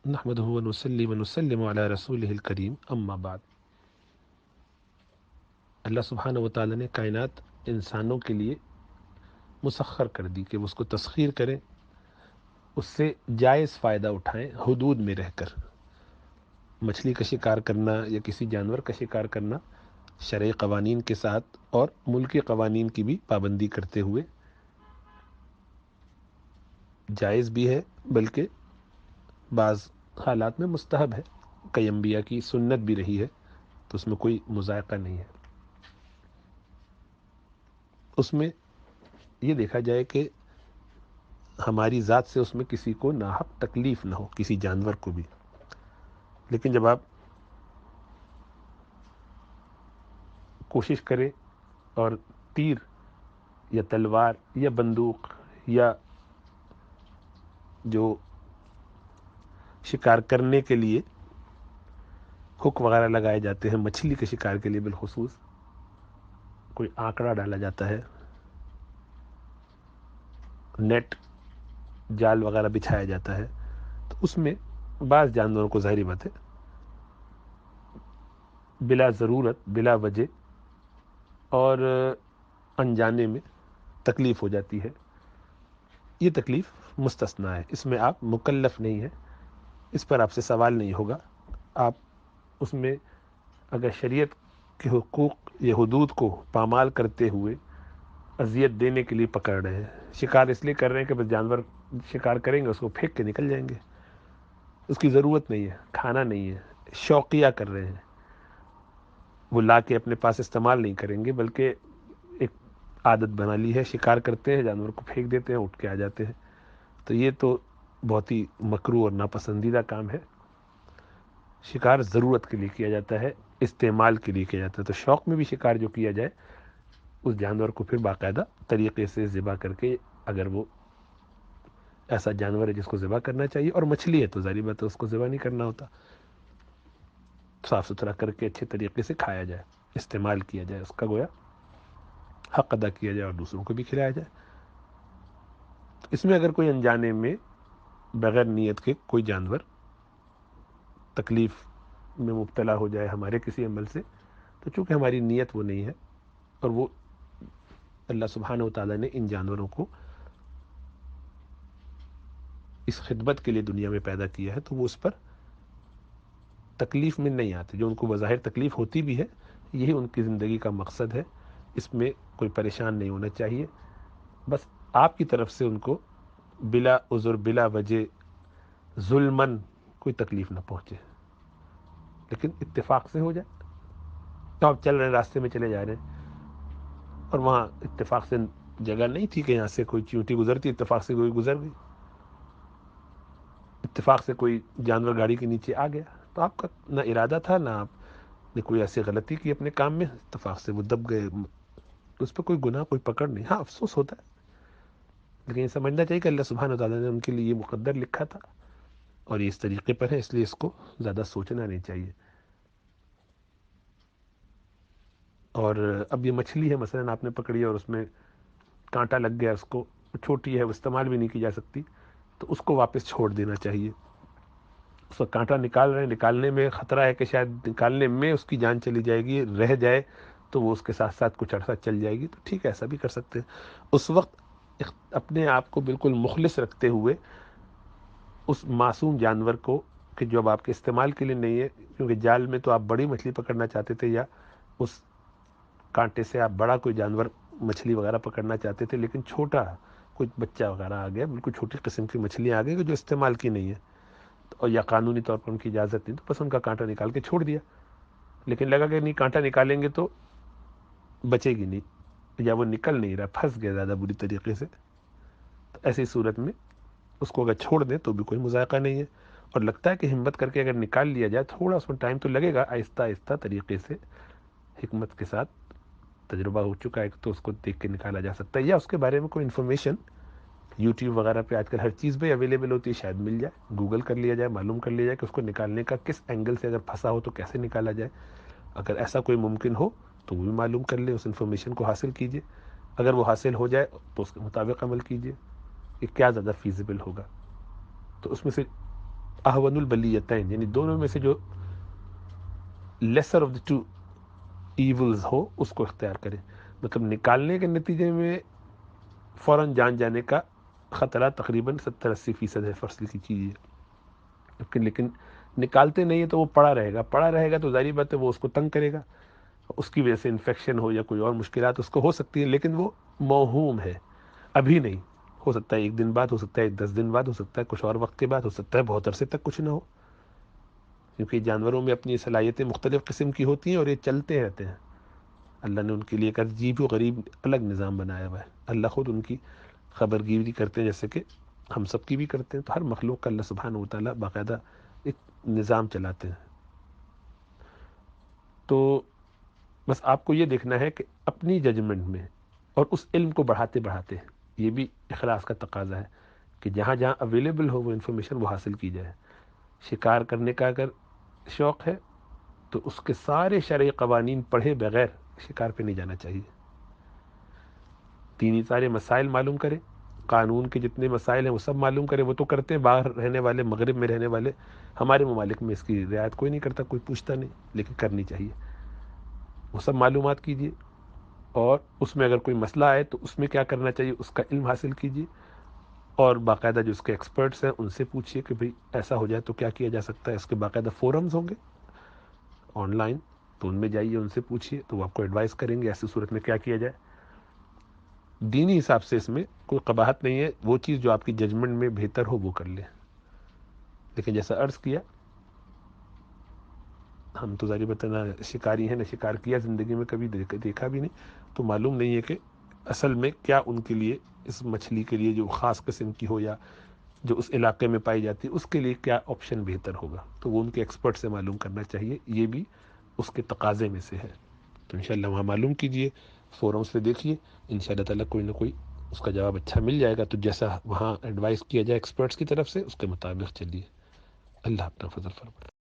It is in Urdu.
نحمدہ ونصلی ونسلم علی رسولہ الکریم، اما بعد۔ اللہ سبحانہ و تعالیٰ نے کائنات انسانوں کے لیے مسخر کر دی کہ وہ اس کو تسخیر کریں، اس سے جائز فائدہ اٹھائیں حدود میں رہ کر۔ مچھلی کا شکار کرنا یا کسی جانور کا شکار کرنا شرعی قوانین کے ساتھ اور ملکی قوانین کی بھی پابندی کرتے ہوئے جائز بھی ہے، بلکہ بعض حالات میں مستحب ہے، کئی انبیاء کی سنت بھی رہی ہے، تو اس میں کوئی مذائقہ نہیں ہے۔ اس میں یہ دیکھا جائے کہ ہماری ذات سے اس میں کسی کو ناحق تکلیف نہ ہو، کسی جانور کو بھی۔ لیکن جب آپ کوشش کریں اور تیر یا تلوار یا بندوق یا جو شکار کرنے کے لیے ہک وغیرہ لگائے جاتے ہیں، مچھلی کے شکار کے لیے بالخصوص کوئی آنکڑا ڈالا جاتا ہے، نیٹ جال وغیرہ بچھایا جاتا ہے، تو اس میں بعض جانوروں کو ظاہری بات ہے بلا ضرورت، بلا وجہ اور انجانے میں تکلیف ہو جاتی ہے۔ یہ تکلیف مستثنا ہے، اس میں آپ مکلف نہیں ہیں، اس پر آپ سے سوال نہیں ہوگا۔ آپ اس میں اگر شریعت کے حقوق یا حدود کو پامال کرتے ہوئے اذیت دینے کے لیے پکڑ رہے ہیں، شکار اس لیے کر رہے ہیں کہ بس جانور شکار کریں گے اس کو پھینک کے نکل جائیں گے، اس کی ضرورت نہیں ہے، کھانا نہیں ہے، شوقیہ کر رہے ہیں، وہ لا کے اپنے پاس استعمال نہیں کریں گے، بلکہ ایک عادت بنا لی ہے، شکار کرتے ہیں، جانور کو پھینک دیتے ہیں، اٹھ کے آ جاتے ہیں۔ تو یہ تو بہت ہی مکروہ اور ناپسندیدہ کام ہے۔ شکار ضرورت کے لیے کیا جاتا ہے، استعمال کے لیے کیا جاتا ہے۔ تو شوق میں بھی شکار جو کیا جائے، اس جانور کو پھر باقاعدہ طریقے سے ذبح کر کے، اگر وہ ایسا جانور ہے جس کو ذبح کرنا چاہیے، اور مچھلی ہے تو ظاہری بات ہے اس کو ذبح نہیں کرنا ہوتا، صاف ستھرا کر کے اچھے طریقے سے کھایا جائے، استعمال کیا جائے، اس کا گویا حق ادا کیا جائے اور دوسروں کو بھی کھلایا جائے۔ اس میں اگر کوئی انجانے میں بغیر نیت کے کوئی جانور تکلیف میں مبتلا ہو جائے ہمارے کسی عمل سے، تو چونکہ ہماری نیت وہ نہیں ہے، اور وہ اللہ سبحانہ و تعالیٰ نے ان جانوروں کو اس خدمت کے لیے دنیا میں پیدا کیا ہے، تو وہ اس پر تکلیف میں نہیں آتے۔ جو ان کو بظاہر تکلیف ہوتی بھی ہے، یہی ان کی زندگی کا مقصد ہے، اس میں کوئی پریشان نہیں ہونا چاہیے۔ بس آپ کی طرف سے ان کو بلا عذر، بلا وجہ، ظلمن کوئی تکلیف نہ پہنچے، لیکن اتفاق سے ہو جائے۔ تو آپ چل رہے ہیں، راستے میں چلے جا رہے ہیں، اور وہاں اتفاق سے جگہ نہیں تھی کہ یہاں سے کوئی چیونٹی گزرتی، اتفاق سے کوئی گزر گئی، اتفاق سے کوئی جانور گاڑی کے نیچے آ گیا، تو آپ کا نہ ارادہ تھا، نہ آپ نے کوئی ایسی غلطی کی اپنے کام میں، اتفاق سے وہ دب گئے، اس پہ کوئی گناہ، کوئی پکڑ نہیں۔ ہاں افسوس ہوتا ہے، لیکن یہ سمجھنا چاہیے کہ اللہ سبحانہ تعالیٰ نے ان کے لیے یہ مقدر لکھا تھا، اور یہ اس طریقے پر ہے، اس لیے اس کو زیادہ سوچنا نہیں چاہیے۔ اور اب یہ مچھلی ہے مثلا آپ نے پکڑی اور اس میں کانٹا لگ گیا، اس کو، چھوٹی ہے، وہ استعمال بھی نہیں کی جا سکتی، تو اس کو واپس چھوڑ دینا چاہیے۔ اس کا کانٹا نکال رہے ہیں، نکالنے میں خطرہ ہے کہ شاید نکالنے میں اس کی جان چلی جائے گی، رہ جائے تو وہ اس کے ساتھ ساتھ کچھ عرصہ چل جائے گی، تو ٹھیک ہے، ایسا بھی کر سکتے ہیں۔ اس وقت اپنے آپ کو بالکل مخلص رکھتے ہوئے اس معصوم جانور کو، کہ جو اب آپ کے استعمال کے لیے نہیں ہے، کیونکہ جال میں تو آپ بڑی مچھلی پکڑنا چاہتے تھے، یا اس کانٹے سے آپ بڑا کوئی جانور، مچھلی وغیرہ پکڑنا چاہتے تھے، لیکن چھوٹا کوئی بچہ وغیرہ آ گیا، بالکل چھوٹی قسم کی مچھلیاں آ گئی جو استعمال کی نہیں ہے، اور یا قانونی طور پر ان کی اجازت نہیں، تو بس ان کا کانٹا نکال کے چھوڑ دیا، لیکن لگا کہ نہیں کانٹا نکالیں گے تو بچے گی نہیں، یا وہ نکل نہیں رہا، پھنس گیا زیادہ بری طریقے سے، تو ایسی صورت میں اس کو اگر چھوڑ دیں تو بھی کوئی مذائقہ نہیں ہے۔ اور لگتا ہے کہ ہمت کر کے اگر نکال لیا جائے، تھوڑا اس میں ٹائم تو لگے گا، آہستہ آہستہ طریقے سے، حکمت کے ساتھ، تجربہ ہو چکا ہے تو اس کو دیکھ کے نکالا جا سکتا ہے، یا اس کے بارے میں کوئی انفارمیشن یوٹیوب وغیرہ پہ آج کل ہر چیز بھی اویلیبل ہوتی ہے، شاید مل جائے، گوگل کر لیا جائے، معلوم کر لیا جائے کہ اس کو نکالنے کا کس اینگل سے، اگر پھنسا ہو تو کیسے نکالا جائے، اگر ایسا کوئی ممکن ہو تو وہ بھی معلوم کر لیں، اس انفارمیشن کو حاصل کیجئے، اگر وہ حاصل ہو جائے تو اس کے مطابق عمل کیجئے کہ کیا زیادہ فیزیبل ہوگا۔ تو اس میں سے احون البلیتین، یعنی دونوں میں سے جو lesser of the two evils ہو اس کو اختیار کریں. مطلب نکالنے کے نتیجے میں فوراً جان جانے کا خطرہ تقریباً 70-80% ہے، فرض کی چیز ہے. لیکن نکالتے نہیں ہے تو وہ پڑا رہے گا تو ظاہری بات ہے وہ اس کو تنگ کرے گا، اس کی وجہ سے انفیکشن ہو یا کوئی اور مشکلات اس کو ہو سکتی ہیں، لیکن وہ موہوم ہے، ابھی نہیں. ہو سکتا ہے 1 دن بعد، ہو سکتا ہے 10 دن بعد، ہو سکتا ہے کچھ اور وقت کے بعد، ہو سکتا ہے بہت عرصے تک کچھ نہ ہو، کیونکہ جانوروں میں اپنی صلاحیتیں مختلف قسم کی ہوتی ہیں اور یہ چلتے رہتے ہیں. اللہ نے ان کے لیے ایک عجیب و غریب الگ نظام بنایا ہوا ہے. اللہ خود ان کی خبر گیری کرتے ہیں جیسے کہ ہم سب کی بھی کرتے ہیں. تو ہر مخلوق کا اللہ سبحانہ و تعالیٰ باقاعدہ ایک نظام چلاتے ہیں. تو بس آپ کو یہ دیکھنا ہے کہ اپنی ججمنٹ میں اور اس علم کو بڑھاتے بڑھاتے، یہ بھی اخلاص کا تقاضا ہے کہ جہاں جہاں اویلیبل ہو وہ انفارمیشن وہ حاصل کی جائے. شکار کرنے کا اگر شوق ہے تو اس کے سارے شرعی قوانین پڑھے بغیر شکار پہ نہیں جانا چاہیے. دینی سارے مسائل معلوم کرے، قانون کے جتنے مسائل ہیں وہ سب معلوم کرے. وہ تو کرتے ہیں باہر رہنے والے، مغرب میں رہنے والے. ہمارے ممالک میں اس کی رعایت کوئی نہیں کرتا، کوئی پوچھتا نہیں، لیکن کرنی چاہیے. وہ سب معلومات کیجیے، اور اس میں اگر کوئی مسئلہ آئے تو اس میں کیا کرنا چاہیے اس کا علم حاصل کیجیے، اور باقاعدہ جو اس کے ایکسپرٹس ہیں ان سے پوچھیے کہ بھئی ایسا ہو جائے تو کیا کیا جا سکتا ہے. اس کے باقاعدہ فورمز ہوں گے آن لائن، تو ان میں جائیے، ان سے پوچھیے، تو وہ آپ کو ایڈوائز کریں گے ایسی صورت میں کیا کیا جائے. دینی حساب سے اس میں کوئی قباحت نہیں ہے، وہ چیز جو آپ کی ججمنٹ میں بہتر ہو وہ کر لیں. لیکن جیسا عرض کیا، ہم تو ظاہر بات نہ شکاری ہیں، نہ شکار کیا زندگی میں کبھی دیکھا بھی نہیں، تو معلوم نہیں ہے کہ اصل میں کیا ان کے لیے، اس مچھلی کے لیے جو خاص قسم کی ہو یا جو اس علاقے میں پائی جاتی ہے اس کے لیے کیا آپشن بہتر ہوگا. تو وہ ان کے ایکسپرٹ سے معلوم کرنا چاہیے، یہ بھی اس کے تقاضے میں سے ہے. تو انشاءاللہ وہاں معلوم کیجئے، فورم سے دیکھیے، انشاءاللہ تعالیٰ کوئی نہ کوئی اس کا جواب اچھا مل جائے گا. تو جیسا وہاں ایڈوائز کیا جائے ایکسپرٹس کی طرف سے اس کے مطابق چلیے. اللہ اپنا فضل فرمائے.